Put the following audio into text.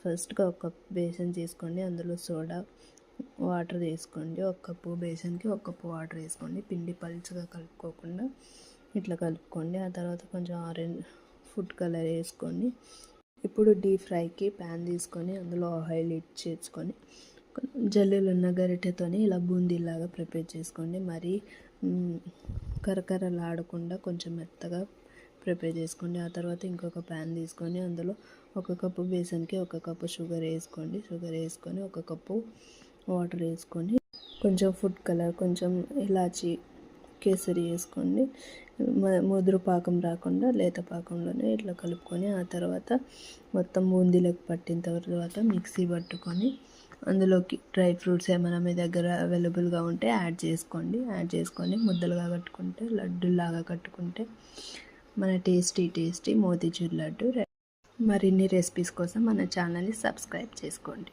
ఫస్ట్గా ఒక కప్ బేసన్ తీసుకోండి, అందులో సోడా వాటర్ వేసుకోండి. ఒక కప్పు బేసన్కి ఒక కప్పు వాటర్ వేసుకోండి. పిండి పలుచగా కలుపుకోకుండా ఇట్లా కలుపుకోండి. ఆ తర్వాత కొంచెం ఆరెంజ్ ఫుడ్ కలర్ వేసుకోండి. ఇప్పుడు డీప్ ఫ్రైకి ప్యాన్ తీసుకొని అందులో ఆయిల్ చేసుకొని జల్లీలు ఉన్న గరిటెతోని ఇలా బూందీలాగా ప్రిపేర్ చేసుకోండి. మరి కరకరలాడకుండా కొంచెం మెత్తగా ప్రిపేర్ చేసుకోండి. ఆ తర్వాత ఇంకొక ప్యాన్ తీసుకొని అందులో ఒక కప్పు బేసన్కి ఒక కప్పు షుగర్ వేసుకోండి. షుగర్ వేసుకొని ఒక కప్పు వాటర్ వేసుకొని కొంచెం ఫుడ్ కలర్, కొంచెం ఇలాచి, కేసరి వేసుకోండి. ముదురు పాకం రాకుండా లేత పాకంలోనే ఇట్లా కలుపుకొని ఆ తర్వాత మొత్తం బూందీలకు పట్టిన తర్వాత మిక్సీ పట్టుకొని అందులోకి డ్రై ఫ్రూట్స్ ఏమైనా మీ దగ్గర అవైలబుల్గా ఉంటే యాడ్ చేసుకొని ముద్దలుగా కట్టుకుంటే, లడ్డూలాగా కట్టుకుంటే మన టేస్టీ మోతీచూర్ లడ్డు. మరిన్ని రెసిపీస్ కోసం మన ఛానల్ని సబ్స్క్రైబ్ చేసుకోండి.